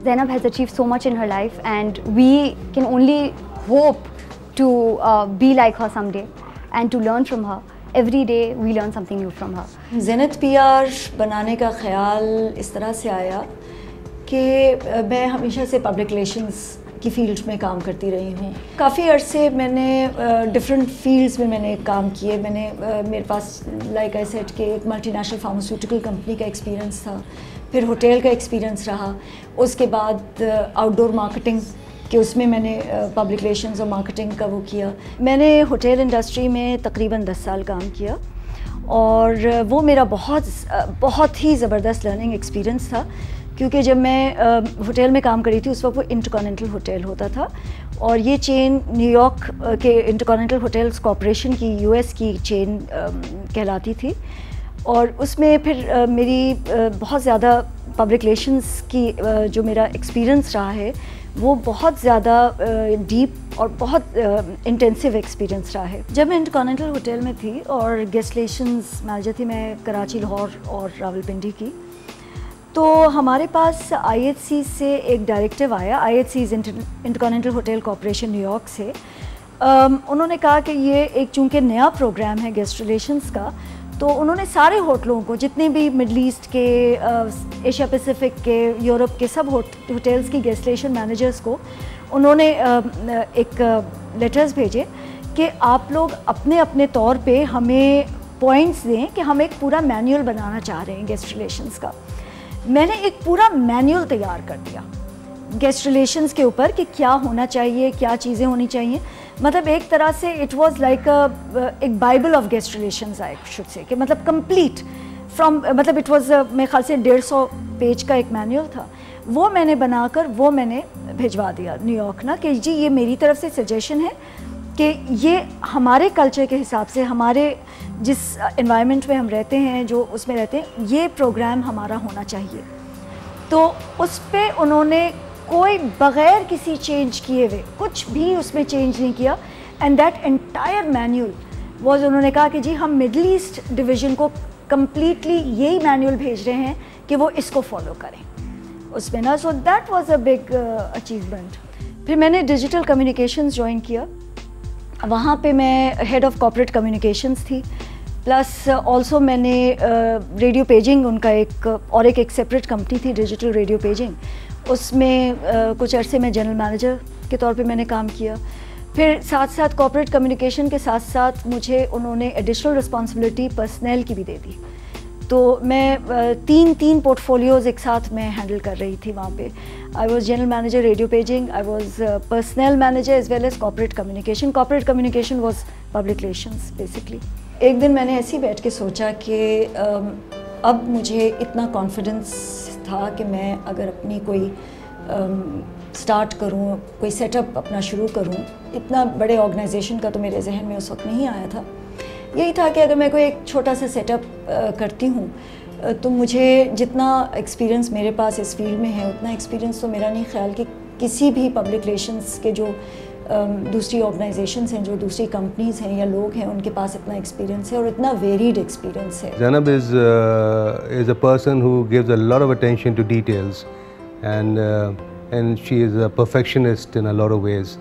Zainab has achieved so much in her life, and we can only hope to be like her someday and to learn from her. Every day we learn something new from her. ज़ेनत PR बनाने का ख़्याल इस तरह से आया कि मैं हमेशा से पब्लिक रिलेशंस की फील्ड में काम करती रही हूँ. काफ़ी अरसे मैंने डिफरेंट फील्ड्स में मैंने काम किए. मेरे पास लाइक आई सेड कि एक मल्टीनेशनल फार्मास्यूटिकल कंपनी का एक्सपीरियंस था, फिर होटल का एक्सपीरियंस रहा, उसके बाद आउटडोर मार्केटिंग कि उसमें मैंने पब्लिक रिलेशंस और मार्केटिंग का वो किया. मैंने होटल इंडस्ट्री में तकरीबन 10 साल काम किया और वो मेरा बहुत ही ज़बरदस्त लर्निंग एक्सपीरियंस था, क्योंकि जब मैं होटल में काम करी थी उस वक्त वो इंटरकॉन्टिनेंटल होटल होता था और ये चेन न्यूयॉर्क के इंटरकॉन्टिनेंटल होटल्स कॉरपोरेशन की US की चेन कहलाती थी. और उसमें फिर मेरी बहुत ज़्यादा पब्लिक रिलेशंस की जो मेरा एक्सपीरियंस रहा है वो बहुत ज़्यादा डीप और बहुत इंटेंसिव एक्सपीरियंस रहा है. जब मैं इंटरकॉन्टिनेंटल होटल में थी और गेस्ट रिलेशंस मैनेजर थी मैं कराची, लाहौर और रावलपिंडी की, तो हमारे पास IHC से एक डायरेक्टिव आया. IHC intercontinental hotel corporation New York से. उन्होंने कहा कि ये एक चूँकि नया प्रोग्राम है गेस्ट रिलेशंस का, तो उन्होंने सारे होटलों को, जितने भी मिडल ईस्ट के, एशिया पैसिफिक के, यूरोप के सब होटल्स की गेस्ट रिलेशन मैनेजर्स को उन्होंने एक लेटर्स भेजे कि आप लोग अपने अपने तौर पे हमें पॉइंट्स दें कि हम एक पूरा मैनुअल बनाना चाह रहे हैं गेस्ट रिलेशंस का. मैंने एक पूरा मैनुअल तैयार कर दिया गेस्ट रिलेशंस के ऊपर कि क्या होना चाहिए, क्या चीज़ें होनी चाहिए. मतलब एक तरह से इट वाज लाइक एक Bible of guest relations I should say, कि मतलब कंप्लीट फ्रॉम, मतलब इट वाज मेरे ख्याल से 150 पेज का एक मैनुअल था. वो मैंने बनाकर वो मैंने भिजवा दिया न्यूयॉर्क ना, कि जी ये मेरी तरफ से सजेशन है कि ये हमारे कल्चर के हिसाब से, हमारे जिस एनवायरनमेंट में हम रहते हैं, जो उसमें रहते हैं, ये प्रोग्राम हमारा होना चाहिए. तो उस पर उन्होंने कोई बग़ैर किसी चेंज किए हुए कुछ भी उसमें चेंज नहीं किया. And that entire manual was, उन्होंने कहा कि जी हम मिडल ईस्ट डिवीज़न को कम्प्लीटली यही मैनुअल भेज रहे हैं कि वो इसको फॉलो करें उसमें ना. So that was a big achievement. फिर मैंने डिजिटल कम्युनिकेशंस ज्वाइन किया. वहाँ पे मैं हेड ऑफ़ कॉर्पोरेट कम्युनिकेशंस थी, प्लस ऑल्सो मैंने रेडियो पेजिंग, उनका एक सेपरेट कंपनी थी डिजिटल रेडियो पेजिंग, उसमें कुछ अरसे में जनरल मैनेजर के तौर पे मैंने काम किया. फिर साथ साथ कॉर्पोरेट कम्युनिकेशन के साथ साथ मुझे उन्होंने एडिशनल रिस्पॉन्सिबिलिटी पर्सनल की भी दे दी. तो मैं तीन पोर्टफोलियोज़ एक साथ मैं हैंडल कर रही थी वहाँ पे. I was general manager radio paging, I was personal manager as well as corporate communication. Corporate communication was public relations basically. एक दिन मैंने ऐसे ही बैठ के सोचा कि अब मुझे इतना कॉन्फिडेंस था कि मैं अगर अपनी कोई स्टार्ट करूं, कोई सेटअप अपना शुरू करूं, इतना बड़े ऑर्गेनाइजेशन का तो मेरे जहन में उस वक्त नहीं आया था. यही था कि अगर मैं कोई एक छोटा सा सेटअप करती हूं तो मुझे जितना एक्सपीरियंस मेरे पास इस फील्ड में है उतना एक्सपीरियंस तो मेरा नहीं ख्याल कि किसी भी पब्लिक रिलेशंस के जो दूसरी ऑर्गेनाइजेशंस हैं, जो दूसरी कंपनीज़ हैं या लोग हैं, उनके पास इतना एक्सपीरियंस है और इतना वेरीड एक्सपीरियंस है. Zainab is a person who gives a lot of attention to details and she is a perfectionist in a lot of ways.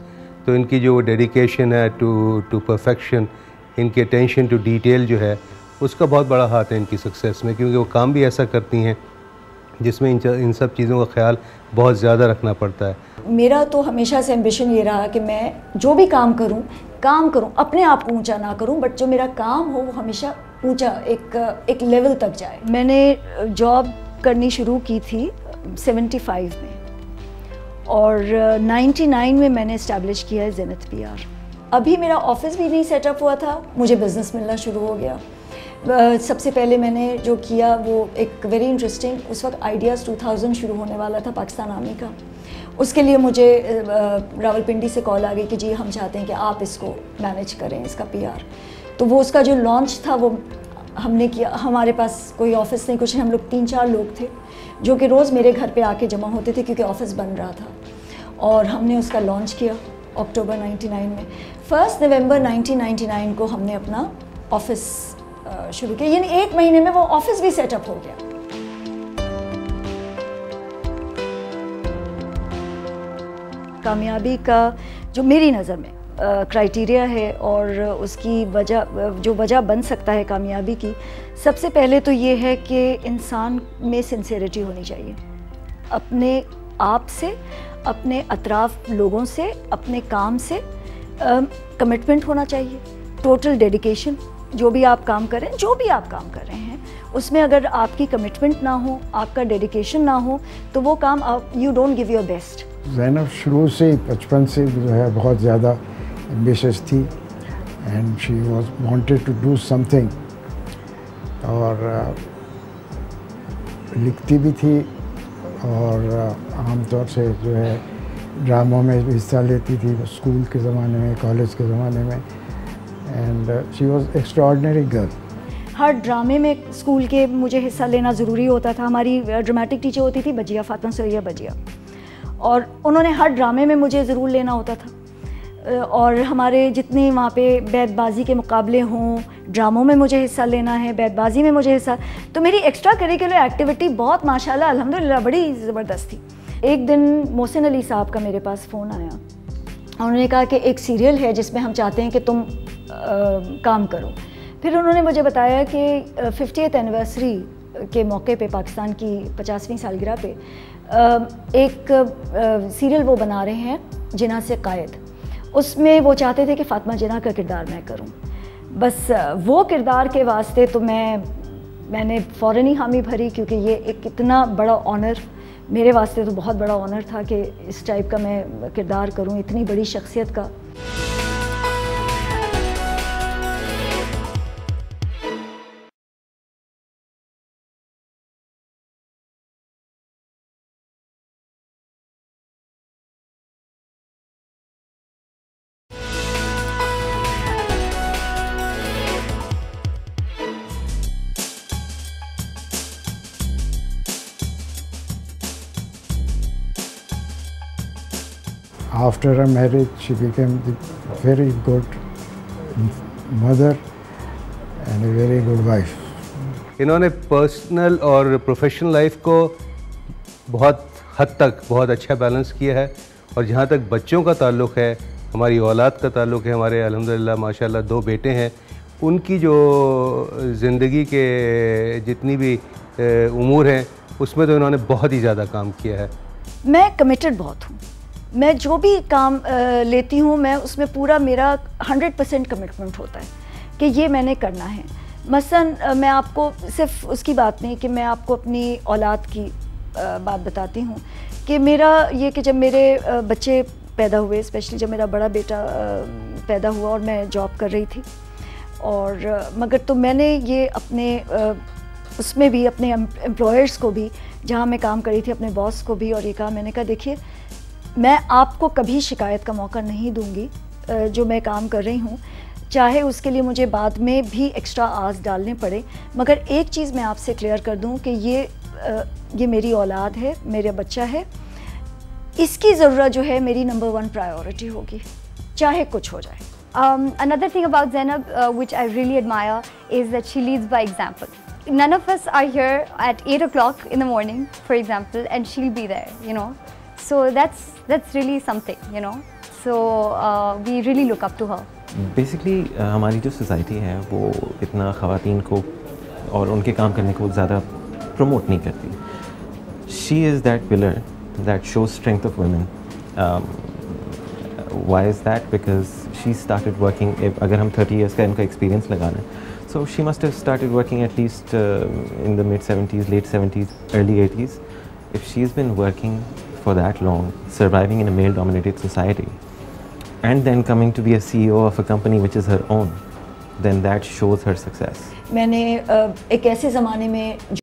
तो इनकी जो डेडिकेशन है to perfection, इनकी attention to detail जो है उसका बहुत बड़ा हाथ है इनकी सक्सेस में, क्योंकि वो काम भी ऐसा करती हैं जिसमें इन सब चीज़ों का ख्याल बहुत ज़्यादा रखना पड़ता है. मेरा तो हमेशा से एम्बिशन ये रहा कि मैं जो भी काम करूं, अपने आप को ऊंचा ना करूं, बट जो मेरा काम हो वो हमेशा ऊंचा एक लेवल तक जाए. मैंने जॉब करनी शुरू की थी 75 में और 99 में मैंने इस्टेब्लिश किया है ज़ेनत PR. अभी मेरा ऑफिस भी नहीं सेटअप हुआ था, मुझे बिज़नेस मिलना शुरू हो गया. सबसे पहले मैंने जो किया वो एक वेरी इंटरेस्टिंग, उस वक्त आइडियाज़ 2000 शुरू होने वाला था पाकिस्तान आर्मी का. उसके लिए मुझे रावलपिंडी से कॉल आ गई कि जी हम चाहते हैं कि आप इसको मैनेज करें, इसका PR. तो वो उसका जो लॉन्च था वो हमने किया. हमारे पास कोई ऑफिस नहीं, कुछ नहीं, हम लोग 3-4 लोग थे जो कि रोज़ मेरे घर पे आके जमा होते थे क्योंकि ऑफिस बन रहा था. और हमने उसका लॉन्च किया अक्टूबर 99 में. 1 नवंबर 1999 को हमने अपना ऑफिस शुरू किया, यानी 1 महीने में वो ऑफिस भी सेटअप हो गया. کامیابی کا جو میری نظر میں کرائٹیریا ہے اور اس کی وجہ بن سکتا ہے کامیابی کی، سب سے پہلے تو یہ ہے کہ انسان میں سنسیئرٹی ہونی چاہیے، اپنے آپ سے، اپنے اطراف لوگوں سے، اپنے کام سے کمٹمنٹ ہونا چاہیے، ٹوٹل ڈیڈیکیشن. جو بھی آپ کام کر رہے ہیں اس میں اگر آپ کی کمٹمنٹ نہ ہو، آپ کا ڈیڈیکیشن نہ ہو تو وہ کام you don't give your best. Zainab شروع سے بچپن سے جو ہے بہت زیادہ ایمبیشس تھی and she was wanted to do something, اور لکھتی بھی تھی اور عام طور سے جو ہے ڈراموں میں بھی حصہ لیتی تھی، اسکول کے زمانے میں، کالج کے زمانے میں، and she was extraordinary girl. ہر ڈرامے میں اسکول کے مجھے حصہ لینا ضروری ہوتا تھا. ہماری ڈرامٹک ٹیچر ہوتی تھی بجیا، فاطمہ سریا بجیا، اور انہوں نے ہر ڈرامے میں مجھے ضرور لینا ہوتا تھا. اور ہمارے جتنے وہاں پہ بیت بازی کے مقابلے ہوں، ڈراموں میں مجھے حصہ لینا ہے، بیت بازی میں مجھے حصہ، تو میری ایکسٹرا کریکولر ایکٹیویٹی بہت ماشاءاللہ الحمدللہ بڑی زبردست تھی. ایک دن محسن علی صاحب کا میرے پاس فون آیا، انہوں نے کہا کہ ایک سیریل ہے جس میں ہم چاہتے ہیں کہ تم کام کرو. پھر انہوں نے مجھے بتایا کہ 50th اینیورسری کے موقع پہ، پاکستان کی 50ویں سالگرہ پہ ایک سیریل وہ بنا رہے ہیں جناح سے قائد. اس میں وہ چاہتے تھے کہ فاطمہ جناح کا کردار میں کروں. بس وہ کردار کے واسطے تو میں نے فوراً ہی حامی بھری، کیونکہ یہ ایک اتنا بڑا آنر میرے واسطے تو بہت بڑا آنر تھا کہ اس ٹائپ کا میں کردار کروں، اتنی بڑی شخصیت کا. After her marriage, she became a very good mother and a very good wife. انہوں نے پرسنل اور پروفیشنل لائف کو بہت حد تک بہت اچھا بیلنس کیا ہے. اور جہاں تک بچوں کا تعلق ہے، ہماری اولاد کا تعلق ہے، ہمارے الحمدللہ ماشاءاللہ 2 بیٹے ہیں، ان کی جو زندگی کے جتنی بھی امور ہیں اس میں تو انہوں نے بہت ہی زیادہ کام کیا ہے. میں کمیٹڈ بہت ہوں. میں جو بھی کام لیتی ہوں میں اس میں پورا میرا 100% کمٹمنٹ ہوتا ہے کہ یہ میں نے کرنا ہے. مثلا میں آپ کو صرف اس کی بات نہیں کہ میں آپ کو اپنی اولاد کی بات بتاتی ہوں کہ میرا یہ کہ جب میرے بچے پیدا ہوئے، اسپیشلی جب میرا بڑا بیٹا پیدا ہوا اور میں جاب کر رہی تھی، اور مگر تو میں نے یہ اپنے اس میں بھی اپنے امپلائرس کو بھی، جہاں میں کام کر رہی تھی، اپنے باس کو بھی، اور یہ کہا، میں نے کہا دیکھیے میں آپ کو کبھی شکایت کا موقع نہیں دوں گی جو میں کام کر رہی ہوں، چاہے اس کے لیے مجھے بعد میں بھی ایکسٹرا آورس ڈالنے پڑے. مگر ایک چیز میں آپ سے کلیئر کر دوں کہ یہ میری اولاد ہے، میرا بچہ ہے، اس کی ضرورت جو ہے میری نمبر 1 پرائیورٹی ہوگی، چاہے کچھ ہو جائے. Another thing about Zainab which I really admire is that she leads by example. None of us are here at 8 o'clock in the morning, for example, and she'll be there, you know. So that's really something, you know. So we really look up to her. Basically ہماری جو society ہے وہ اتنا خواتین کو اور ان کے کام کرنے کو زیادہ پروموٹ نہیں کرتی. She is that pillar that shows strength of women. Why is that? Because she started working. اگر ہم 30 ایئرس کا ان کا ایکسپیرینس لگانا ہے، so she must have started working at least in the mid 70s, late 70s, early 80s. If she has been working for that long, surviving in a male-dominated society, and then coming to be a CEO of a company which is her own, then that shows her success. میں نے ایک ایسے زمانے میں